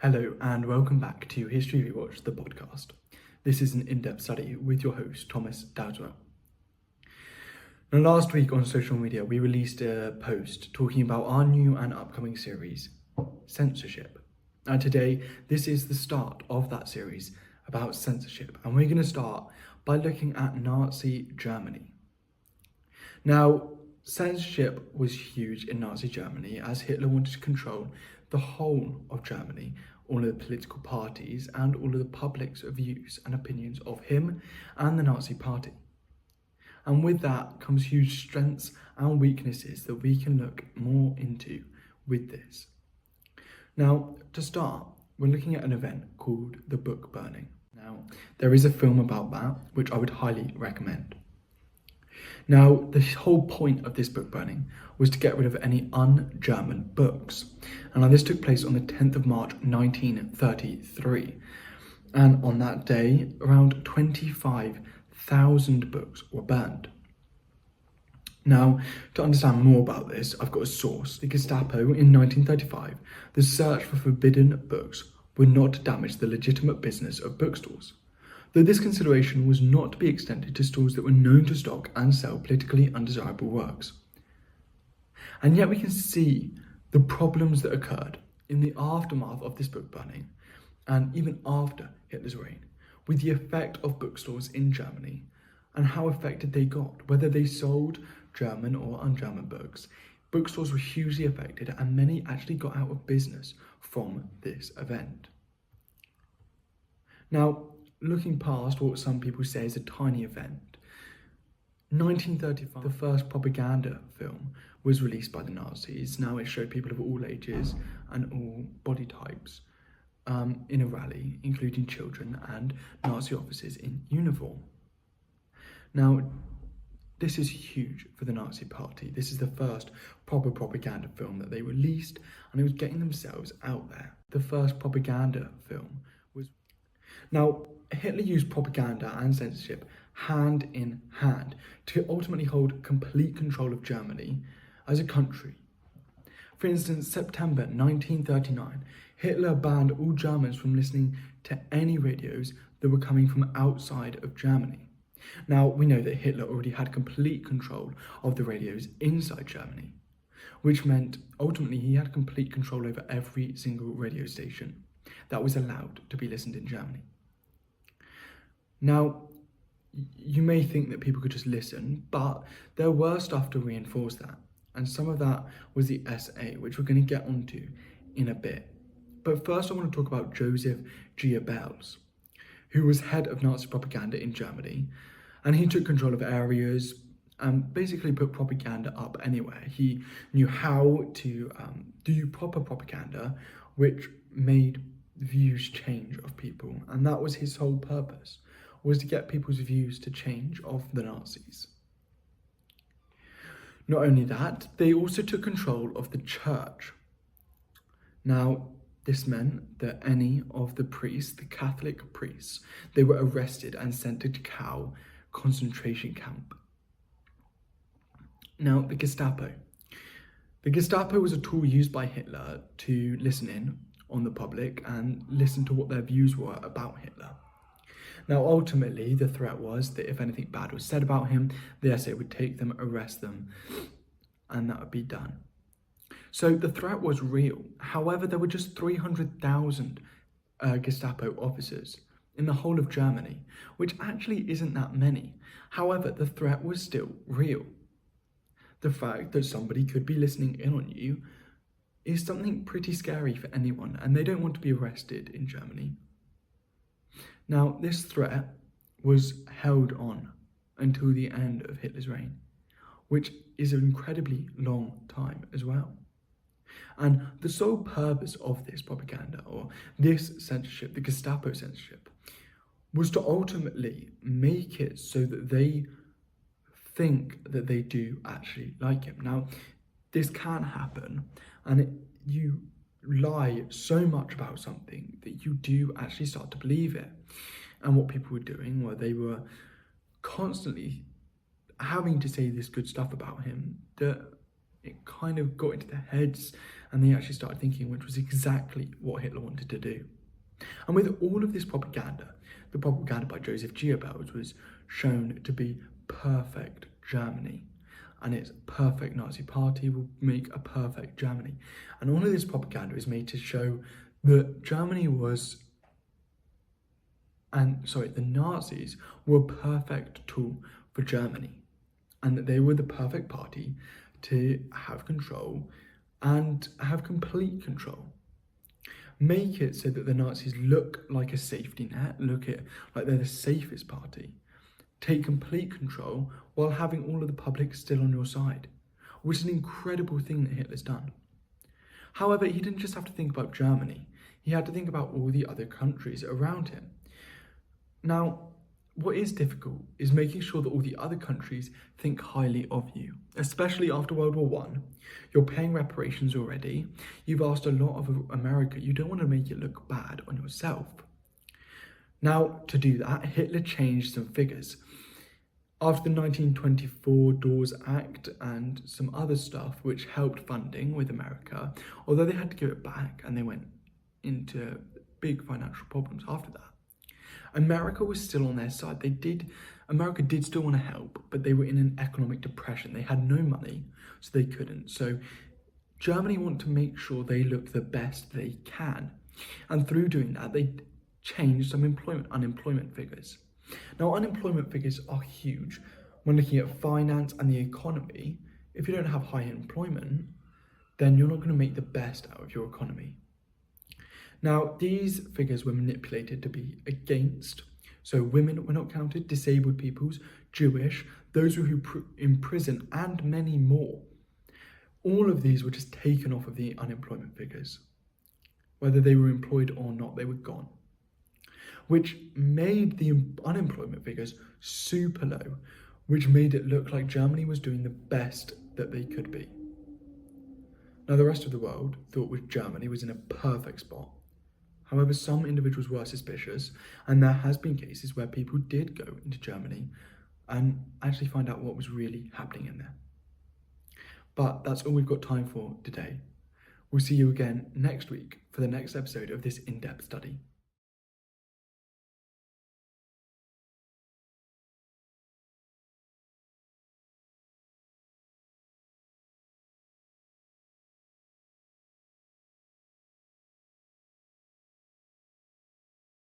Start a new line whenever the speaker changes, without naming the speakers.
Hello and welcome back to History Rewatch, the podcast. This is an in-depth study with your host, Thomas Dowdwell. Now, last week on social media, we released a post talking about our new and upcoming series, Censorship. And today, this is the start of that series about censorship, and we're going to start by looking at Nazi Germany. Now, censorship was huge in Nazi Germany as Hitler wanted to control the whole of Germany, all of the political parties and all of the public's views and opinions of him and the Nazi Party. And with that comes huge strengths and weaknesses that we can look more into with this. Now, to start, we're looking at an event called the book burning. Now, there is a film about that, which I would highly recommend. Now, the whole point of this book burning was to get rid of any un-German books. And now this took place on the 10th of March 1933. And on that day, around 25,000 books were burned. Now, to understand more about this, I've got a source. The Gestapo in 1935, the search for forbidden books would not damage the legitimate business of bookstores, though this consideration was not to be extended to stores that were known to stock and sell politically undesirable works. And yet we can see the problems that occurred in the aftermath of this book burning, and even after Hitler's reign, with the effect of bookstores in Germany, and how affected they got, whether they sold German or un-German books. Bookstores were hugely affected, and many actually got out of business from this event. Now, looking past what some people say is a tiny event, 1935, the first propaganda film was released by the Nazis. Now it showed people of all ages and all body types in a rally, including children and Nazi officers in uniform. Now, this is huge for the Nazi Party. This is the first proper propaganda film that they released, and it was getting themselves out there. The first propaganda film was... Now, Hitler used propaganda and censorship hand in hand to ultimately hold complete control of Germany as a country. For instance, September 1939, Hitler banned all Germans from listening to any radios that were coming from outside of Germany. Now, we know that Hitler already had complete control of the radios inside Germany, which meant ultimately he had complete control over every single radio station that was allowed to be listened in Germany. Now, you may think that people could just listen, but there were stuff to reinforce that. And some of that was the SA, which we're going to get onto in a bit. But first I want to talk about Joseph Goebbels, who was head of Nazi propaganda in Germany. And he took control of areas and basically put propaganda up anywhere. He knew how to do proper propaganda, which made views change of people. And that was his whole purpose, was to get people's views to change of the Nazis. Not only that, they also took control of the church. Now, this meant that any of the priests, the Catholic priests, they were arrested and sent to Dachau concentration camp. Now, the Gestapo. The Gestapo was a tool used by Hitler to listen in on the public and listen to what their views were about Hitler. Now, ultimately, the threat was that if anything bad was said about him, the SA would take them, arrest them, and that would be done. So the threat was real. However, there were just 300,000 Gestapo officers in the whole of Germany, which actually isn't that many. However, the threat was still real. The fact that somebody could be listening in on you is something pretty scary for anyone, and they don't want to be arrested in Germany. Now, this threat was held on until the end of Hitler's reign, which is an incredibly long time as well. And the sole purpose of this propaganda, or this censorship, the Gestapo censorship, was to ultimately make it so that they think that they do actually like him. Now, this can happen, and you lie so much about something that you do actually start to believe it. And what people were doing, where they were constantly having to say this good stuff about him, that it kind of got into their heads and they actually started thinking, which was exactly what Hitler wanted to do. And with all of this propaganda, the propaganda by Joseph Goebbels was shown to be perfect Germany, and its perfect Nazi party will make a perfect Germany. And all of this propaganda is made to show that the Nazis were a perfect tool for Germany, and that they were the perfect party to have control and have complete control. Make it so that the Nazis look like a safety net, look at like they're the safest party. Take complete control while having all of the public still on your side, which is an incredible thing that Hitler's done. However, he didn't just have to think about Germany, he had to think about all the other countries around him. Now, what is difficult is making sure that all the other countries think highly of you, especially after World War One. You're paying reparations already. You've asked a lot of America. You don't want to make it look bad on yourself. Now, to do that, Hitler changed some figures. After the 1924 Dawes Act and some other stuff which helped funding with America, although they had to give it back and they went into big financial problems after that, America was still on their side. America did still want to help, but they were in an economic depression. They had no money, so they couldn't. So Germany want to make sure they look the best they can. And through doing that, they changed some unemployment figures. Now, unemployment figures are huge. When looking at finance and the economy, if you don't have high employment, then you're not going to make the best out of your economy. Now, these figures were manipulated to be against, so women were not counted, disabled peoples, Jewish, those who were in prison, and many more. All of these were just taken off of the unemployment figures. Whether they were employed or not, they were gone, which made the unemployment figures super low, which made it look like Germany was doing the best that they could be. Now, the rest of the world thought Germany was in a perfect spot. However, some individuals were suspicious, and there has been cases where people did go into Germany and actually find out what was really happening in there. But that's all we've got time for today. We'll see you again next week for the next episode of this in-depth study.